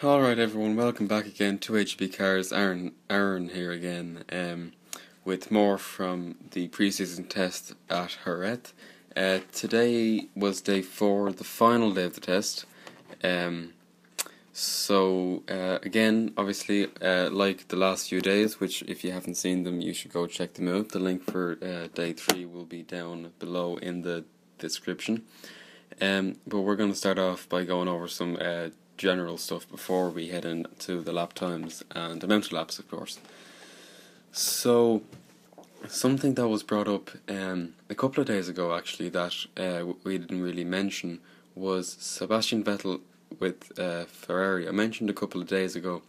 Alright everyone, welcome back again to HB Cars. Aaron here again, with more from the preseason test at Jerez. Today was day 4, the final day of the test. Again, obviously, like the last few days, which if you haven't seen them, you should go check them out. The link for day 3 will be down below in the description. But we're going to start off by going over some general stuff before we head into the lap times and amount of laps, of course. So, something that was brought up a couple of days ago, actually, that we didn't really mention was Sebastian Vettel with Ferrari. I mentioned a couple of days ago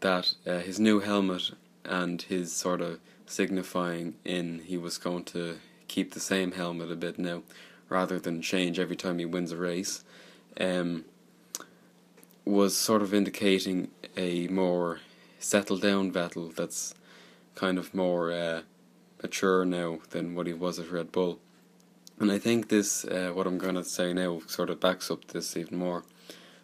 that his new helmet and his sort of signifying he was going to keep the same helmet a bit now, rather than change every time he wins a race, was sort of indicating a more settled down Vettel that's kind of more mature now than what he was at Red Bull. And I think this, what I'm going to say now, sort of backs up this even more.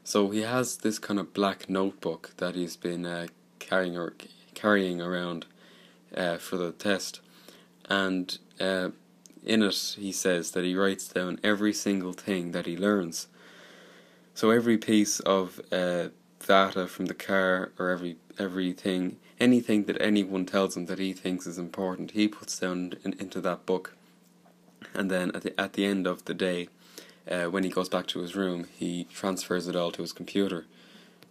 So he has this kind of black notebook that he's been carrying around for the test, and in it he says that he writes down every single thing that he learns. So every piece of data from the car, or anything that anyone tells him that he thinks is important, he puts down into that book. And then at the end of the day, when he goes back to his room, he transfers it all to his computer.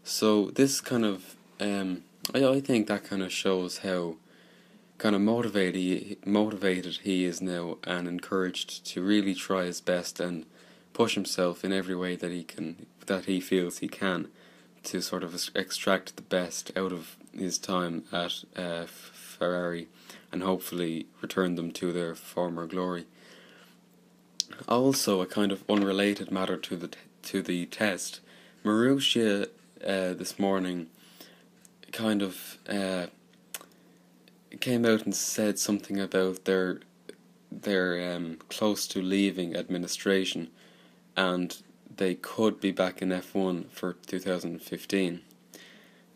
So this kind of, I think that kind of shows how kind of motivated he is now, and encouraged to really try his best and push himself in every way that he feels he can, to sort of extract the best out of his time at Ferrari, and hopefully return them to their former glory. Also, a kind of unrelated matter to the test, Marussia this morning kind of came out and said something about they're close to leaving administration, and they could be back in F1 for 2015.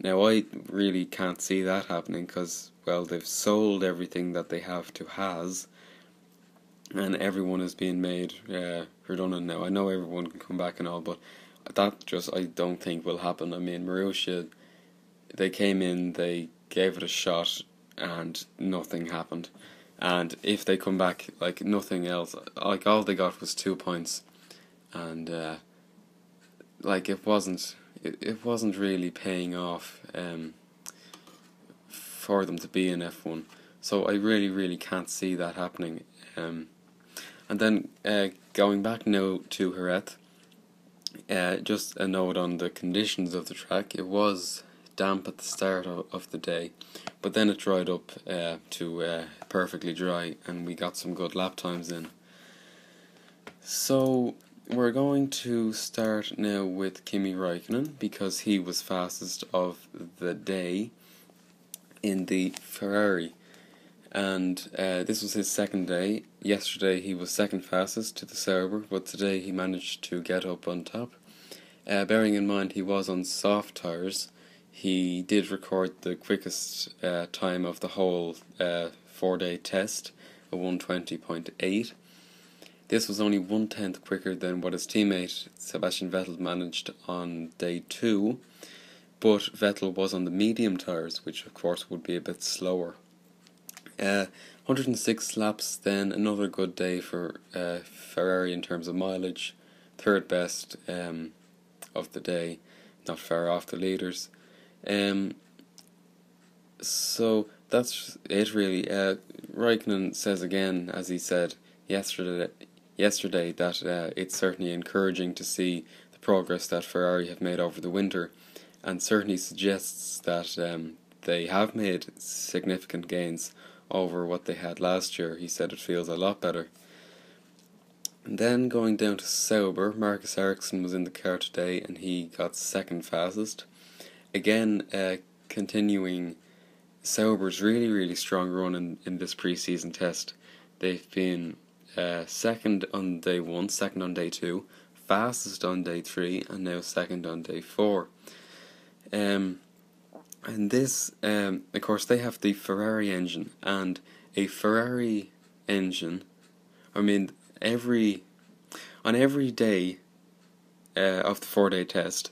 Now, I really can't see that happening because, well, they've sold everything that they have to Haas, and everyone is being made redundant now. I know everyone can come back and all, but that just, I don't think will happen. I mean, Marussia, they came in, they gave it a shot, and nothing happened. And if they come back, like nothing else, like all they got was 2 points, and like it wasn't really paying off for them to be in F1. So I really can't see that happening. And then going back now to Jerez, just a note on the conditions of the track. It was damp at the start of the day, but then it dried up to perfectly dry, and we got some good lap times in. So we're going to start now with Kimi Raikkonen, because he was fastest of the day in the Ferrari, and this was his second day. Yesterday he was second fastest to the Sauber, but today he managed to get up on top. Bearing in mind he was on soft tyres, he did record the quickest time of the whole 4-day test, a 1:20.8. This was only 1/10 quicker than what his teammate Sebastian Vettel managed on day 2, but Vettel was on the medium tyres, which of course would be a bit slower. 106 laps then, another good day for Ferrari in terms of mileage, third best of the day, not far off the leaders. So that's it really. Raikkonen says again, as he said yesterday, that it's certainly encouraging to see the progress that Ferrari have made over the winter, and certainly suggests that they have made significant gains over what they had last year. He said it feels a lot better. And then going down to Sauber, Marcus Ericsson was in the car today, and he got second fastest. Again, continuing Sauber's really strong run in this pre-season test. They've been second on day 1, second on day 2, fastest on day 3, and now second on day 4. And this, of course, they have the Ferrari engine, and a Ferrari engine, I mean, on every day of the 4-day test,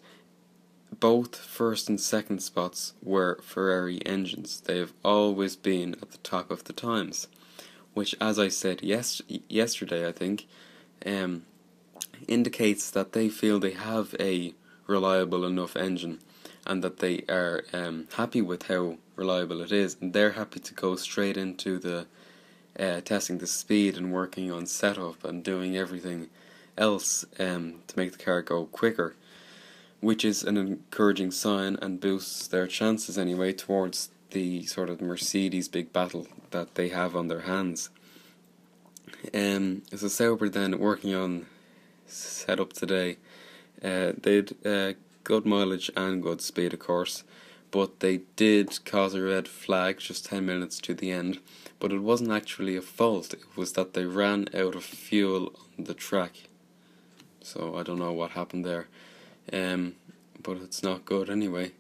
both first and second spots were Ferrari engines. They have always been at the top of the times, which, as I said yesterday, I think, indicates that they feel they have a reliable enough engine, and that they are happy with how reliable it is, and they're happy to go straight into the testing the speed and working on setup and doing everything else to make the car go quicker, which is an encouraging sign and boosts their chances anyway towards the sort of Mercedes big battle that they have on their hands. So Sauber then working on setup today, they had good mileage and good speed, of course, but they did cause a red flag just 10 minutes to the end, but it wasn't actually a fault. It was that they ran out of fuel on the track, so I don't know what happened there, but it's not good anyway.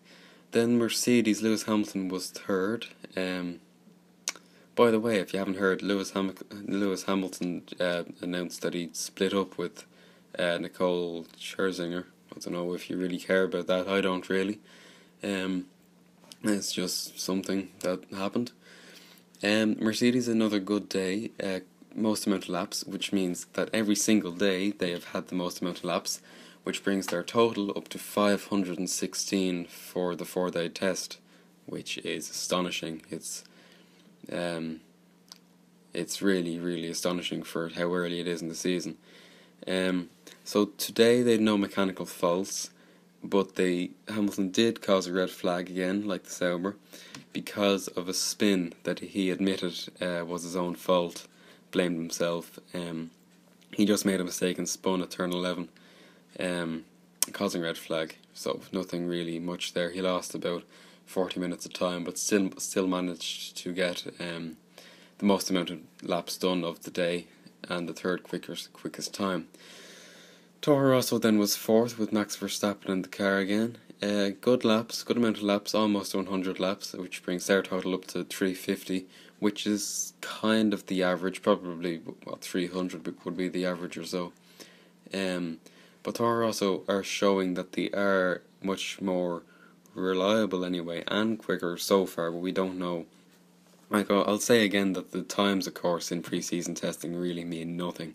Then Mercedes, Lewis Hamilton was third. By the way, if you haven't heard, Lewis Hamilton announced that he'd split up with Nicole Scherzinger. I don't know if you really care about that. I don't really. It's just something that happened. Mercedes, another good day. Most amount of laps, which means that every single day they have had the most amount of laps, which brings their total up to 516 for the 4-day test, which is astonishing. It's really, really astonishing for how early it is in the season. So today they had no mechanical faults, but Hamilton did cause a red flag again, like the Sauber, because of a spin that he admitted was his own fault, blamed himself. He just made a mistake and spun at turn 11, causing a red flag. So nothing really much there. He lost about 40 minutes of time, but still managed to get the most amount of laps done of the day and the third quickest time. Toro Rosso then was fourth with Max Verstappen in the car again. Good amount of laps, almost 100 laps, which brings their total up to 350, which is kind of the average. Probably 300 would be the average or so. But Toro Rosso are showing that they are much more reliable anyway and quicker so far, but we don't know. Like, I'll say again that the times, of course, in pre-season testing really mean nothing.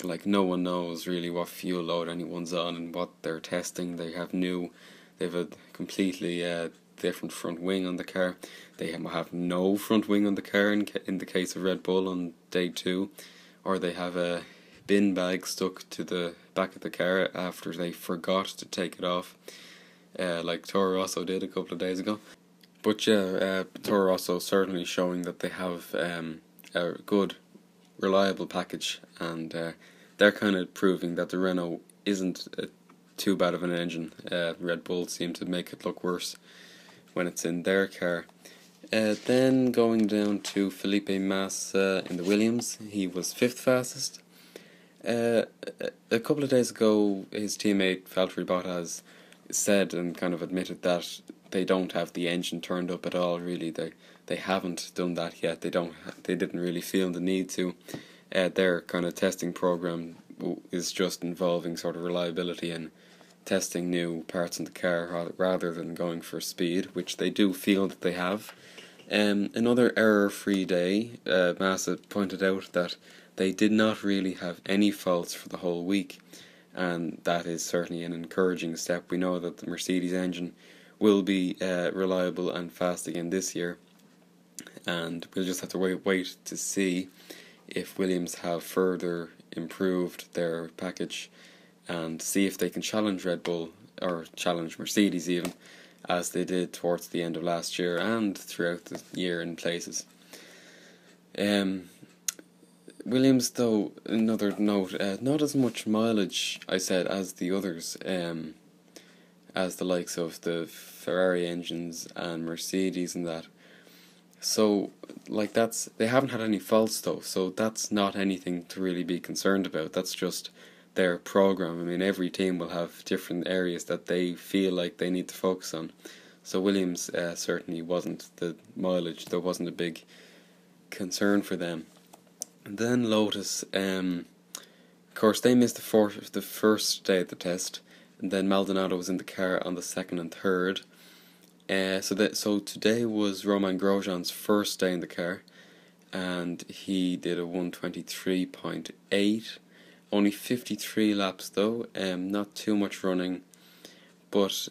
Like, no one knows really what fuel load anyone's on and what they're testing. They have a completely different front wing on the car. They have no front wing on the car in the case of Red Bull on day 2, or they have a bin bag stuck to the back of the car after they forgot to take it off, like Toro Rosso did a couple of days ago. But yeah, Toro Rosso certainly showing that they have a good, reliable package, and they're kind of proving that the Renault isn't too bad of an engine. Red Bull seem to make it look worse when it's in their car. Then going down to Felipe Massa in the Williams, he was 5th fastest. A couple of days ago, his teammate Valtteri Bottas said and kind of admitted that they don't have the engine turned up at all. Really, they haven't done that yet. They didn't really feel the need to. Their kind of testing program is just involving sort of reliability and testing new parts in the car rather than going for speed, which they do feel that they have. Another error-free day. Massa pointed out that they did not really have any faults for the whole week, and that is certainly an encouraging step. We know that the Mercedes engine will be reliable and fast again this year, and we'll just have to wait to see if Williams have further improved their package and see if they can challenge Red Bull or challenge Mercedes even, as they did towards the end of last year and throughout the year in places. Williams, though, another note, not as much mileage, I said, as the others, as the likes of the Ferrari engines and Mercedes and that. So, like, they haven't had any faults though, so that's not anything to really be concerned about. That's just their program. I mean, every team will have different areas that they feel like they need to focus on. So Williams certainly wasn't the mileage. There wasn't a big concern for them. And then Lotus, of course, they missed the first day of the test, and then Maldonado was in the car on the second and third. So today was Romain Grosjean's first day in the car, and he did a 1:23.8. Only 53 laps though, not too much running, but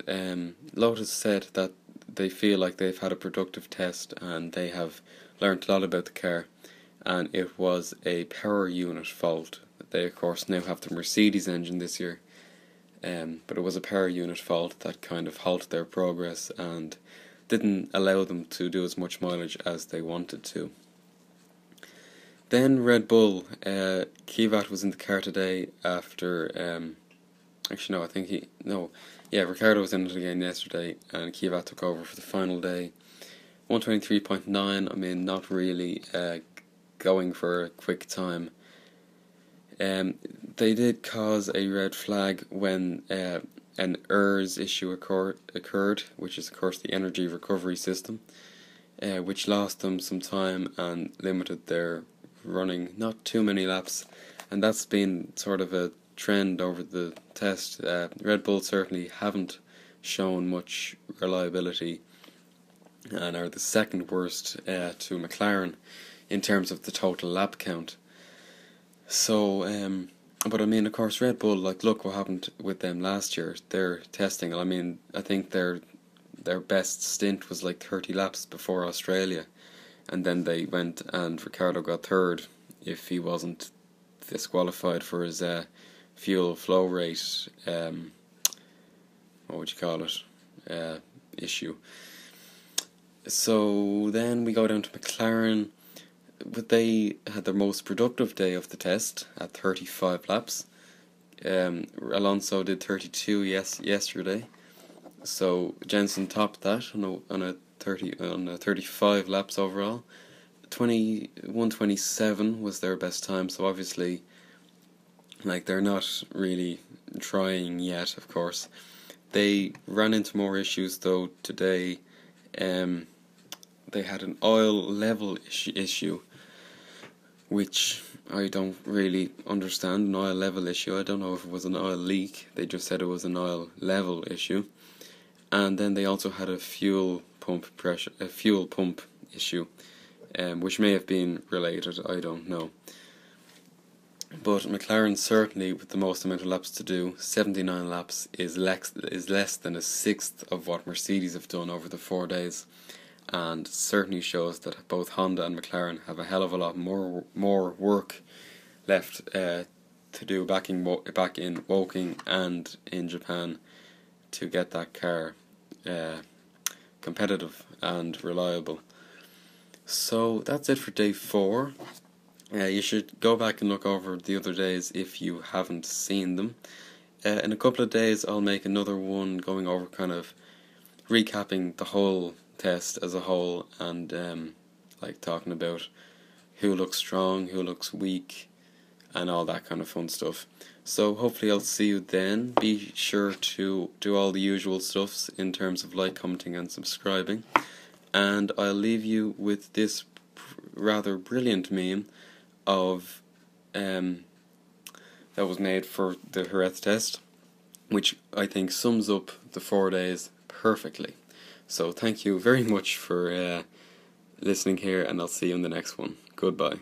Lotus said that they feel like they've had a productive test and they have learnt a lot about the car, and it was a power unit fault. They of course now have the Mercedes engine this year, but it was a power unit fault that kind of halted their progress and didn't allow them to do as much mileage as they wanted to. Then Red Bull, Kvyat was in the car today after, Ricciardo was in it again yesterday, and Kvyat took over for the final day. 1:23.9, I mean, not really going for a quick time. They did cause a red flag when an ERS issue occurred, which is of course the energy recovery system, which lost them some time and limited their running not too many laps, and that's been sort of a trend over the test. Red Bull certainly haven't shown much reliability and are the second worst to McLaren in terms of the total lap count. So, but I mean, of course, Red Bull, like, look what happened with them last year. Their testing, I mean, I think their best stint was like 30 laps before Australia. And then they went and Ricciardo got third if he wasn't disqualified for his fuel flow rate, issue. So then we go down to McLaren, but they had their most productive day of the test at 35 laps. Alonso did 32 yesterday, so Jenson topped that on 35 laps overall. 1:27 was their best time, so obviously, like, they're not really trying yet, of course. They ran into more issues though today. They had an oil level issue, which I don't really understand. An oil level issue, I don't know if it was an oil leak. They just said it was an oil level issue. And then they also had a fuel pump issue, which may have been related, I don't know. But McLaren certainly, with the most amount of laps to do, 79 laps, is less than a sixth of what Mercedes have done over the 4 days, and certainly shows that both Honda and McLaren have a hell of a lot more work left to do back in Woking and in Japan to get that car competitive and reliable. So that's it for day 4. You should go back and look over the other days if you haven't seen them. In a couple of days I'll make another one going over kind of recapping the whole test as a whole, and like talking about who looks strong, who looks weak, and all that kind of fun stuff. So hopefully I'll see you then. Be sure to do all the usual stuffs in terms of like, commenting and subscribing, and I'll leave you with this rather brilliant meme of that was made for the Jerez test, which I think sums up the 4 days perfectly. So thank you very much for listening here, and I'll see you in the next one. Goodbye.